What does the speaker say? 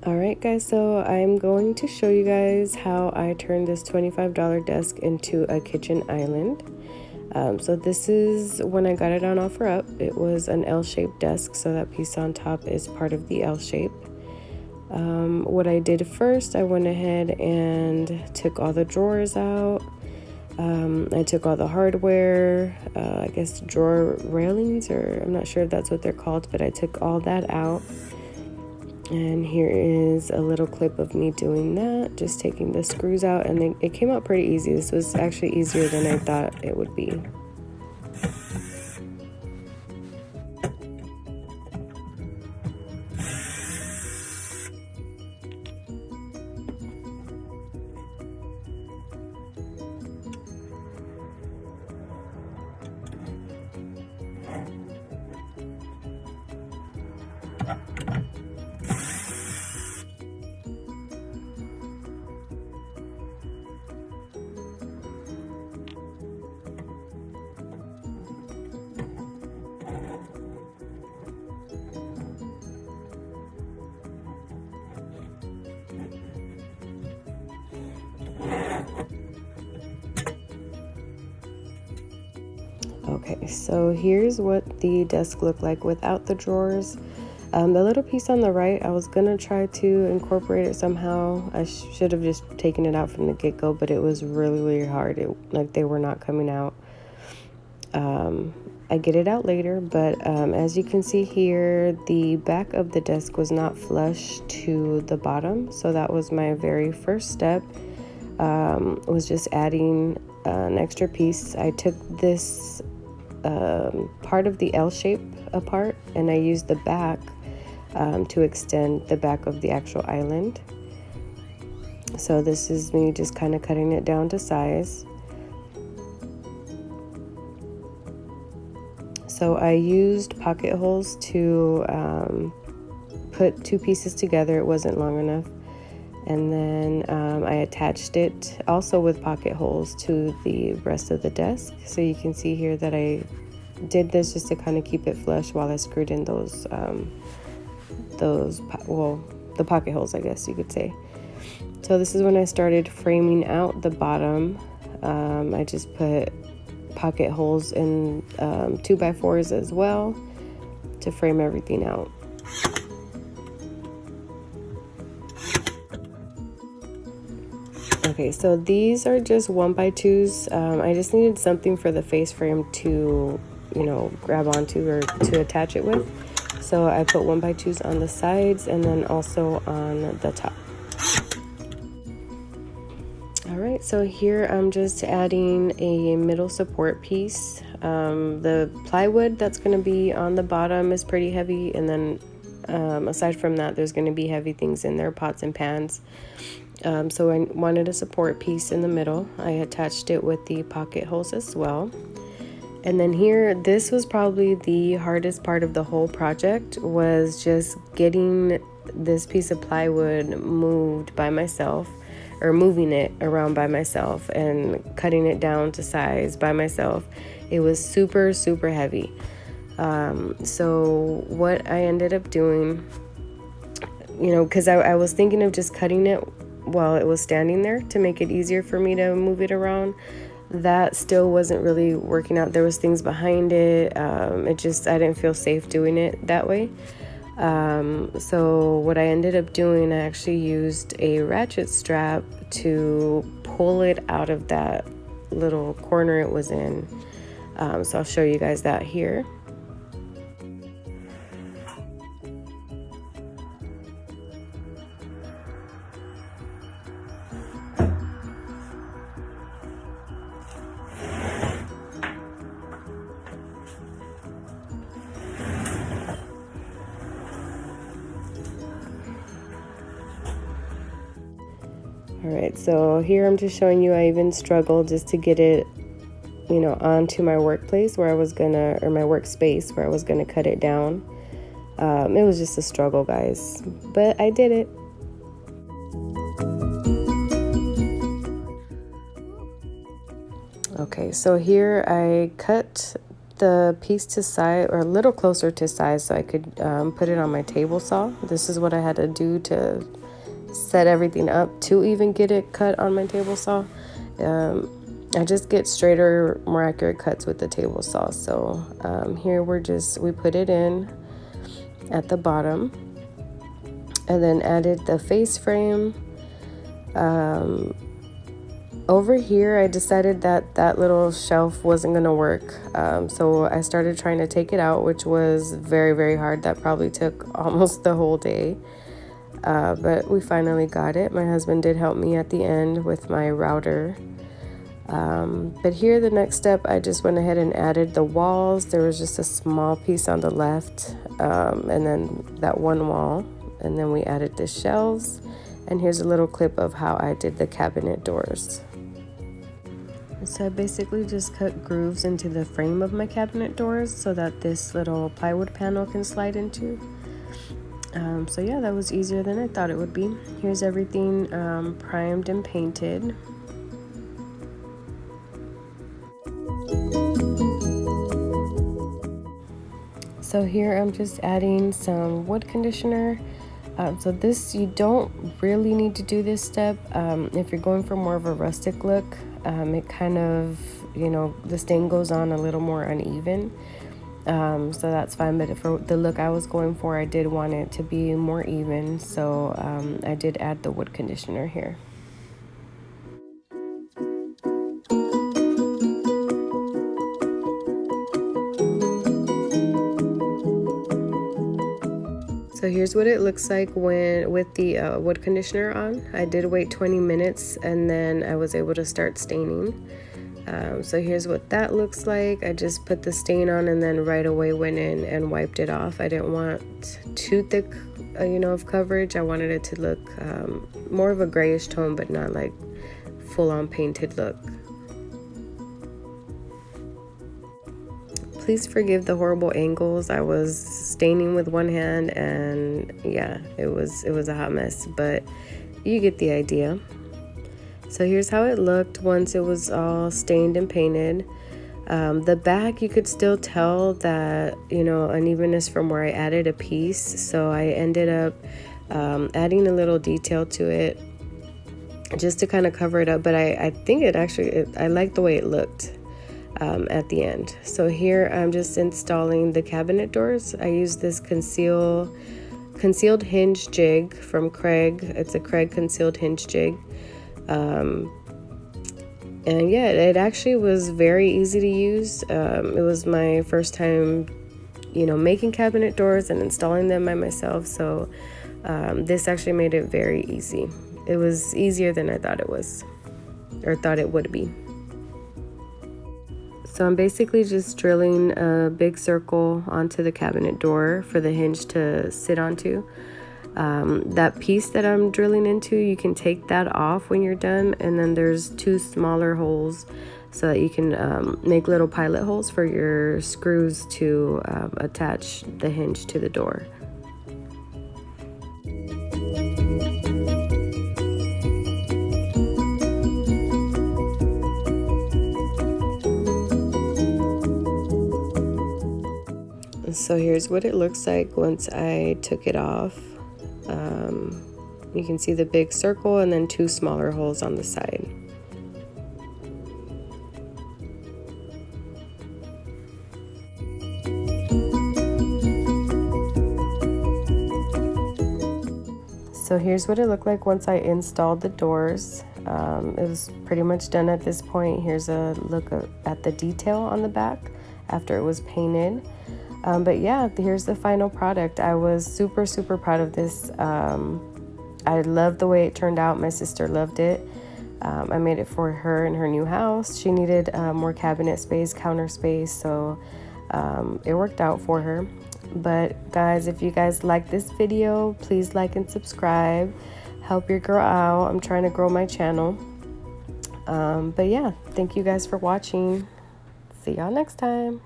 Alright guys, so I'm going to show you guys how I turned this $25 desk into a kitchen island. So this is when I got it on OfferUp. It was an L-shaped desk, so that piece on top is part of the L shape. What I did first, I went ahead and took all the drawers out. I took all the hardware, I guess drawer railings, or I'm not sure if that's what they're called, but I took all that out. And here is a little clip of me doing that, just taking the screws out, and it came out pretty easy. This was actually easier than I thought it would be. Okay, so here's what the desk looked like without the drawers. The little piece on the right, I was gonna try to incorporate it somehow. I should have just taken it out from the get-go, but it was really hard. Like they were not coming out. I get it out later, but as you can see here, the back of the desk was not flush to the bottom, so that was my very first step. Was just adding an extra piece. I took this part of the L shape apart, and I used the back to extend the back of the actual island. So this is me just kind of cutting it down to size. So I used pocket holes to put two pieces together. It wasn't long enough. And then I attached it also with pocket holes to the rest of the desk. So you can see here that I did this just to kind of keep it flush while I screwed in the pocket holes, I guess you could say. So this is when I started framing out the bottom. I just put pocket holes in 2x4s as well to frame everything out. Okay, so these are just 1x2s. I just needed something for the face frame to, grab onto or to attach it with. So I put 1x2s on the sides and then also on the top. All right, so here I'm just adding a middle support piece. The plywood that's going to be on the bottom is pretty heavy, and then aside from that, there's going to be heavy things in there, pots and pans. So I wanted a support piece in the middle. I attached it with the pocket holes as well. And then here, this was probably the hardest part of the whole project, was just getting this piece of plywood moved by myself, or moving it around by myself and cutting it down to size by myself. It was super heavy. So what I ended up doing, because I was thinking of just cutting it while it was standing there to make it easier for me to move it around. That still wasn't really working out. There was things behind it. I didn't feel safe doing it that way. So what I ended up doing, I actually used a ratchet strap to pull it out of that little corner it was in. So I'll show you guys that here. Alright, so here I'm just showing you I even struggled just to get it, onto my workplace where I was gonna, or my workspace where I was gonna cut it down. It was just a struggle, guys, but I did it. Okay, so here I cut the piece to size, or a little closer to size, so I could put it on my table saw. This is what I had to do to set everything up to even get it cut on my table saw. I just get straighter, more accurate cuts with the table saw. So here we put it in at the bottom, and then added the face frame. Over here, I decided that little shelf wasn't gonna work, so I started trying to take it out, which was very, very hard. That probably took almost the whole day, but we finally got it. My husband did help me at the end with my router. But here, the next step, I just went ahead and added the walls. There was just a small piece on the left, and then that one wall, and then we added the shelves. And here's a little clip of how I did the cabinet doors. So I basically just cut grooves into the frame of my cabinet doors so that this little plywood panel can slide into. So yeah, that was easier than I thought it would be. Here's everything primed and painted. So here I'm just adding some wood conditioner. So this, you don't really need to do this step. If you're going for more of a rustic look, it kind of, the stain goes on a little more uneven. So that's fine, but for the look I was going for, I did want it to be more even. So I did add the wood conditioner here. So here's what it looks like with the wood conditioner on. I did wait 20 minutes and then I was able to start staining. So here's what that looks like. I just put the stain on and then right away went in and wiped it off. I didn't want too thick, of coverage. I wanted it to look more of a grayish tone, but not like full-on painted look. Please forgive the horrible angles. I was staining with one hand, and yeah, it was a hot mess, but you get the idea. So here's how it looked once it was all stained and painted. The back, you could still tell that, unevenness from where I added a piece. So I ended up adding a little detail to it just to kind of cover it up. But I think I like the way it looked at the end. So here I'm just installing the cabinet doors. I use this concealed hinge jig from Craig. It's a Craig concealed hinge jig. And yeah, it actually was very easy to use. It was my first time, making cabinet doors and installing them by myself. So this actually made it very easy. It was easier than I thought it was, or thought it would be. So I'm basically just drilling a big circle onto the cabinet door for the hinge to sit onto. That piece that I'm drilling into, you can take that off when you're done, and then there's 2 smaller holes so that you can make little pilot holes for your screws to attach the hinge to the door. So here's what it looks like once I took it off. You can see the big circle and then 2 smaller holes on the side. So here's what it looked like once I installed the doors. It was pretty much done at this point. Here's a look at the detail on the back after it was painted. But yeah, here's the final product. I was super, super proud of this. I loved the way it turned out. My sister loved it. I made it for her in her new house. She needed more cabinet space, counter space, so it worked out for her. But guys, if you guys like this video, please like and subscribe. Help your girl out. I'm trying to grow my channel. But yeah, thank you guys for watching. See y'all next time.